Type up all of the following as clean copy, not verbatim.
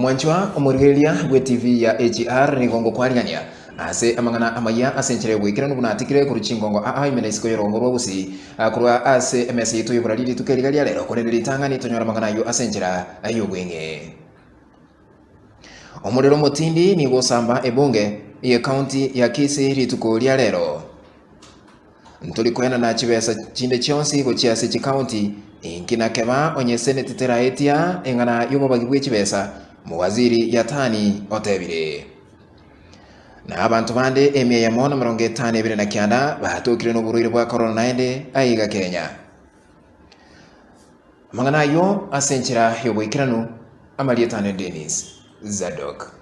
Omwanchwa omurigeria gwe TV ya AGR ni gongo kwariania ase amangana amaya asenchere gwikira nubunatikire ku rukingongo imene isiko yorongo rwobusi kurwa ase emesi yitu yuburaliri tukerigalia lero korerera itangani tonyora mangana yo asenchera ayo gwenge omurero motindi ni gosamba ebunge ye county ya Kisii rituko lya lero ntuli kwena na chibesa chinde chionsi go chiase chi county inkina kema onye senate teraetia engana yobo bagibwe chibesa muwaziri yatani otebire na abantu bande emye ya mona 52 na kyanda batukire no burwire bwa corona 9 aiga Kenya mangana yo asenchira yobwikiranu amalietane Dennis Zadok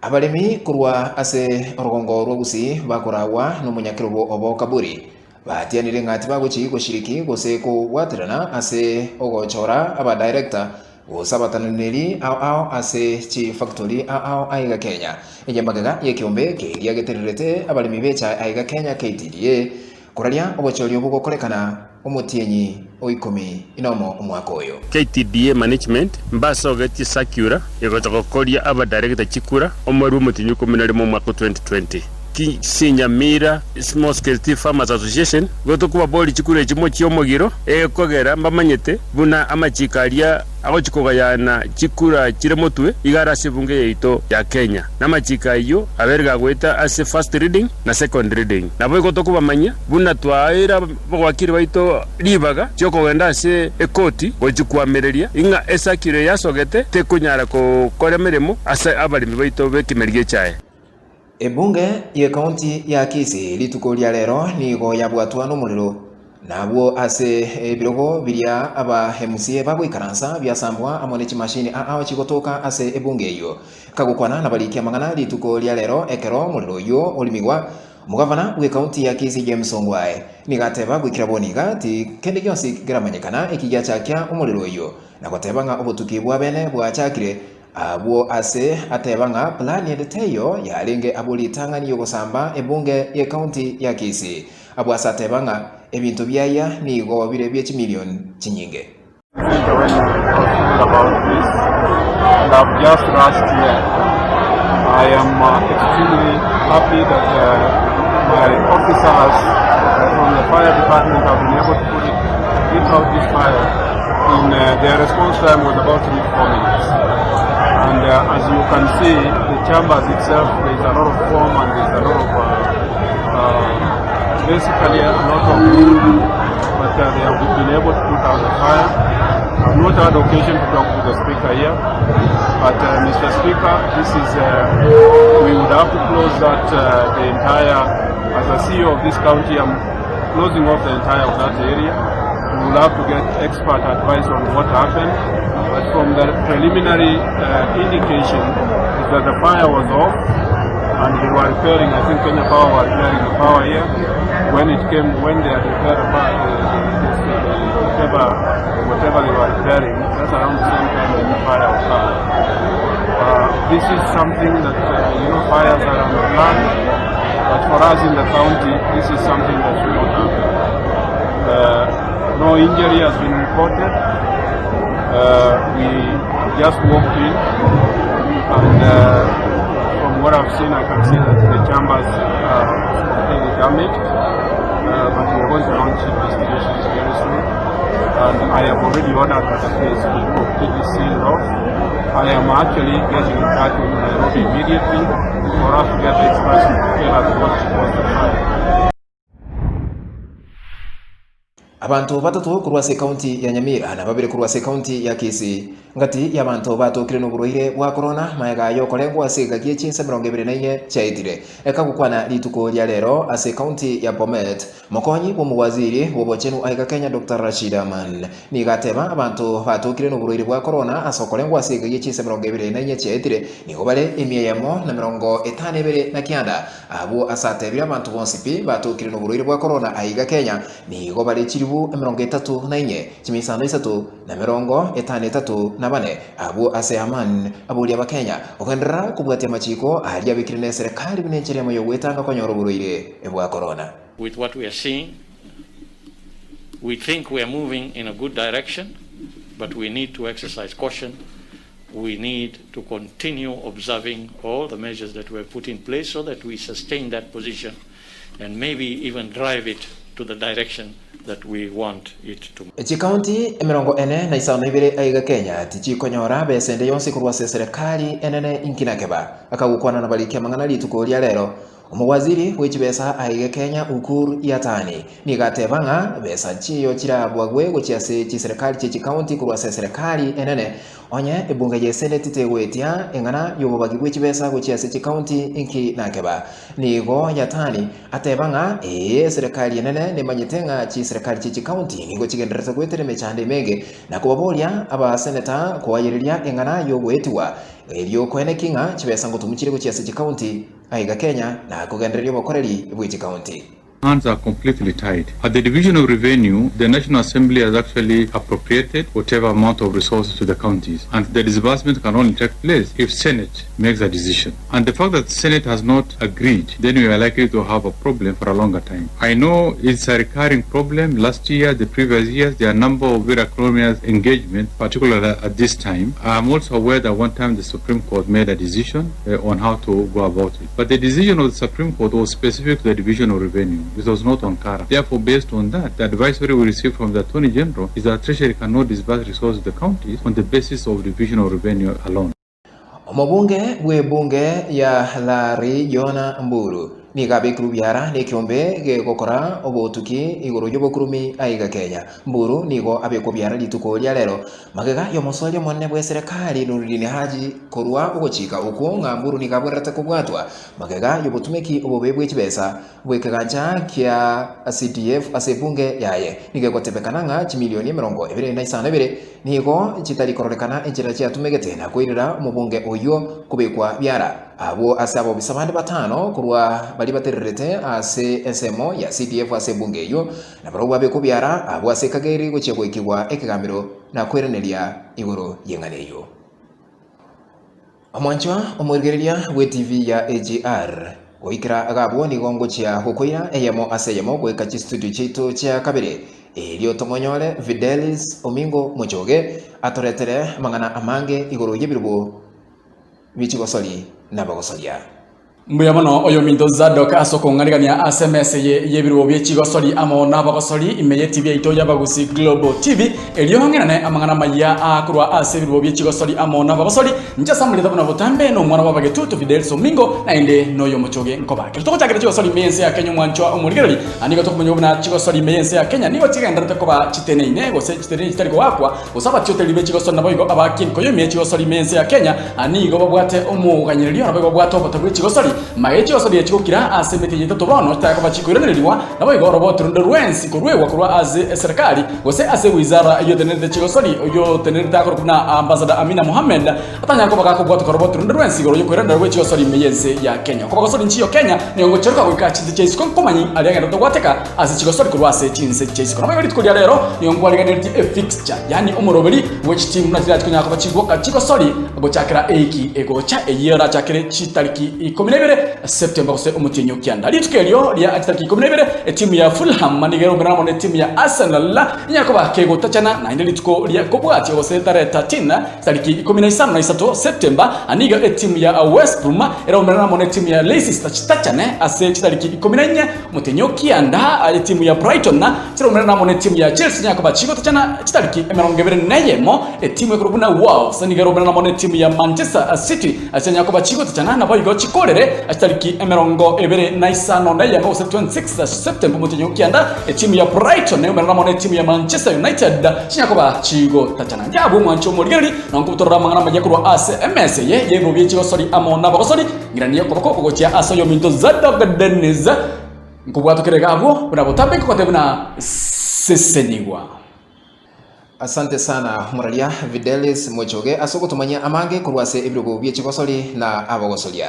abalemi kurwa ase orugongo rwogusi bakurawa n'umunyakirubo obo kaburi batianire ngati bagochi goshiriki goseko watirana ase ogochora aba director gosabatananeri ao ase chi factory ao aiga Kenya enyamagaga yekiombe keria getererete abalemi becha aiga Kenya KTDA kuralia obochori obugokorekana omutienyi oikomi inomo omwaka oyo KTDA management mbasogeti sakura yegotokokoria aba director chikura omwaru mutinyu kominari mu mwaka 2020 Kinyamira Small Scale Tea Farmers Association gotokuba boli chikura ekimo kyomogiro ekogera mbamanyete buna amachikaria ago chikogayana chikura kiremotwe igara sibunge yeito ya Kenya namachika iyo aberga gweta ase first reading na second reading nabo gotokuba manya buna twaira bogwakiri baito libaga chokogenda ase ekoti gochikwamereria inga esakire yasogete tekunyara ko koremeremo ase abalimi baito bekimerige chae ebunge ye county ya Kisii rituko lya lero nigo yabwatwa n'umuriro nabwo ase ebirogo biria aba MCA babwikaransa byasambwa amone chimashini ao chigotoka ase ebunge iyo kagukwana nabalikia mangana rituko lya lero ekero muriro yo olimigwa mugavana we county ya Kisii James Ongwae nigateba gwikira boniga ti kende gyonsi kiramanyekana ekijya chakya umuriro iyo nakotebanga obutuki bwa bene bwachakire abo ase atebanga plan yeteyo yalenge abulitangani yogosamba ebunge ye county ya Kisii abo asatebanga ebintu byaya nigo bire bye million chinyinge I've just rushed here. I am extremely happy that my officers from the fire department have been able to put out this fire in their response time was about 4 minutes. And as you can see, the chambers itself, there is a lot of foam and there is a lot of, basically a lot of wood, but they have been able to put out the fire. I've not had occasion to talk to the speaker here, but Mr. Speaker, this is, we would have to close that, the entire, as a CEO of this county, I'm closing off the entire of that area. We will have to get expert advice on what happened. But from the preliminary indication is that the fire was off and they were repairing, I think Kenya Power were repairing the power here. When it came, when they had repaired whatever they were repairing, that's around the same time when the fire occurred. This is something that, fires are on the plan, but for us in the county, this is something that should not happen. No injury has been reported. We just walked in, and from what I've seen, I can see that the chambers are completely damaged. But we are going to launch investigations very soon. And I have already ordered that the place be completely sealed off. I am actually getting in touch with Nairobi immediately for us to get the experts to tell us what was the fire. abantu batatu kurwa se county ya Nyamira na babiri kurwa se county ya Kisii ngati y'abantu batukire n'uburuhire bwa corona mayaga yokorengwa ase gagie chinse 24 chaitire ekagukwana rituko lya lero ase county ya Bomet mokonyi bw'omuwaziri w'obochenu aiga Kenya Dr. Rashid Aman nigateba abantu batukire n'uburuhire bwa corona asokorengwa ase gagie chinse 24 chaitire nigo bale emyeyamo na 52 na kyanda abo asatebira abantu bonsipi batukire n'uburuhire bwa corona aiga Kenya nigo bale chiribu 34 chimisano 3 na 53 na bane abo ase Aman abuli abakenya okendera kubwatia machiko ali abikirine serikali binenchera mu yogwetanga konyoro buruire ebwa corona. With what we are seeing, we think we are moving in a good direction, but we need to exercise caution we need to continue observing all the measures that were put in place so that we sustain that position and maybe even drive it to the direction that we want it to. Chikaunti emirongo ene na isano ibere aiga Kenya tichikonyora besende yonse kurwa serikali enene inkinakeba akagukwana na balikia mangana litukolia lero Umuwaziri w'ekibesa aiga Kenya Ukur Yatani nigatebanga besa chiyo chirabwagwe guchiase chiserikali chikaunti kurwa serikali enene onye ebunge ye senate tegwetia engana yobobagi bw'ekibesa guchiase chikaunti inkinakeba nigo Yatani atebanga serikali enene nemanyitenga chiserikali chikaunti nigo chigendereza gwetere mechande mege na kubabolia aba senator kuwayiria engana yobwetiwa elio kwenekinga chibesa ngo tumukire guchiase chikaunti aiga Kenya na kugendererio bokoreri bw'echikaunti. Hands are completely tied. At the Division of Revenue, the National Assembly has actually appropriated whatever amount of resources to the counties, and the disbursement can only take place if Senate makes a decision. And the fact that the Senate has not agreed, then we are likely to have a problem for a longer time. I know it's a recurring problem. Last year, the previous years, there are a number of very acrimonious engagements, particularly at this time. I'm also aware that one time the Supreme Court made a decision on how to go about it. But the decision of the Supreme Court was specific to the Division of Revenue. It was not on Kara. Therefore, based on that, the advisory we received from the Attorney General is that Treasury cannot disburse resources to the counties on the basis of Division of Revenue alone. Omubunge w'ebunge ya Larry Yona Mburu nigabikuru byara nekiombe gegokora obotuki igoro yobokurumi aiga Kenya. Mburu nigo abeko byara lituko lya lero magega yomosole monne bwe serikali nurudini haji korwa ugochika ukunga Mburu nigabwerata kubwatwa magega yobotumeki obobebwe kibesa bwekaganja kya CDF asebunge yaye nigegotebekananga chimilioni 252 nigo chitalikorolekana enjira kyatumegete na kwirira umubunge oyo kubekwa byara abo asabo bisabande batano kurwa bali batererete ase SMO ya CDF ase bunge yo na baruwa beko byara abo ase kageri gochegwekibwa ekigamiro na kwereneria igoro yenganeyo. Omwanchwa omurigereria we TV ya AGR oikira agabo ni gongo chia hukoya eyemo aseyemo kweka chi studio chitu chia kabere elio tomonyole Fidelis Omingo Muchoge atoretere mangana amange igoro yebirubo bichigosoli na bagosolia. Mbuyamano oyo Minto Zadok asoko ngarigania SMS yebirubo byechigosoli amo nabagosoli imeye TV ito yabagusi Global TV elio hangenane amangana maya akurwa asebirubo byechigosoli amo nabagosoli nja samulida buna butambe no mwana wabagetutu Fidelis Omingo na inde noyo Muchoge nkoba kitoko cyagere chigosoli meyense ya Kenya mwancho omurigereri anigo tokumunyo buna chigosoli meyense ya Kenya nigo tigendera tekoba chitene ine gose chitene chitariko wakwa usaba tyote libe chigosoli naboigo abakin koyo meye chigosoli meyense ya Kenya anigo babwate omuganyiririo naboigo babwate obotabwe chigosoli maechi osodi yachikukira asemete yitatu bono taka bachikuiraniriwa nabo igoro boturundo rwensi kurwewa kurwa aze serikali gose ase wizara iyo tenere chigosoli iyo tenere takoro kuna ambassador Amina Mohamed atanya ko bagako bwatu koro boturundo rwensi goro yo kwiranda rwe chigosoli meyense ya Kenya ko bagosoli nchiyo Kenya niongo cheruka kwika chiti chase komanyi alianga ndo gwateka ase chigosoli kurwa ase chinse chase kono bagori tukulia lero niongo aliganirti a fixture yani umurobeli which team na tira tukunya ko bachigwoka chigosoli go chakira eki ego cha eyera chakire chitariki 12 September kose umutinyo kyanda litukelyo lya atariki 12 timu ya Fulham manigero benamo ne timu ya Arsenal nyakoba kego tachana na inde lituko lya kobwati kose tare 13 tariki 13 September aniga timu ya West Brom era benamo ne timu ya Leicester tachane ase tariki 14 umutinyo kyanda ali timu ya Brighton na tiro benamo ne timu ya Chelsea nyakoba chigo tachana tariki 27 timu ya kurubuna Wolves nigero benamo ne timu ya Manchester City ase nyakoba chigo tachana na boigo chikorere tariki emerongo ebere naisano na yango 26 September mutinyo kianda timu ya Brighton ne umeramo ne timu ya Manchester United chinyakoba chigo tachana njabo mwancho murigeri nankutora mangana majakuru SMS ye bobye chigosoli amo nabagosoli ngirani yakobako kogotia asoyo Minto Zadok Dennis nkubwato keregabo buna botambe kokotebuna seseniwa. Asante sana muralia Fidelis Muchoge asoko tumanya amange kurwase ibirugo byechigosoli na abagosolia.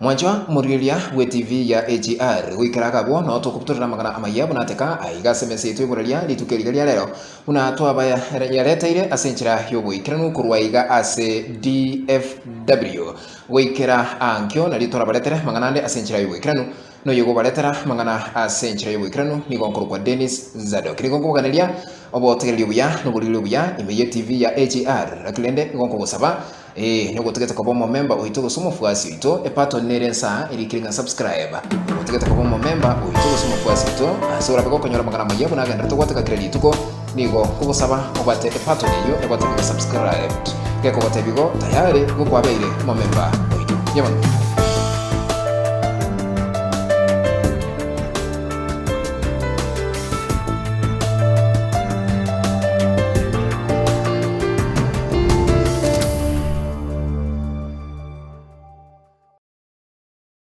Mwanjwa murilia we TV ya AGR wikaraga bo no tokuputura magana amaya bunateka aiga semese tu muralia litukeligalia lero una to abaya yareteire asenchira yobo ikranu kurwaiga ase DFW wikera ankyo na litora baletere magana asenchira yobo ikranu no yogo baletera magana asenchira yobo ikranu ni gonkuru kwa Dennis Zadok ni gonko ganelia obo tegeli buya no bulilo buya imeye TV ya AGR akilende gonko gosaba nigutegete kuba member uitu gusumu fuasi itu epato nerensa irikiringa subscribe gutegete kuba member uitu gusumu fuasi itu asura bako konyora magana mayebu na ganda tugwateka credit tuko nigo kubusaba ubate epato niyo ebate subscribe geko bate bigo tayari gukwabeire member uitu yabana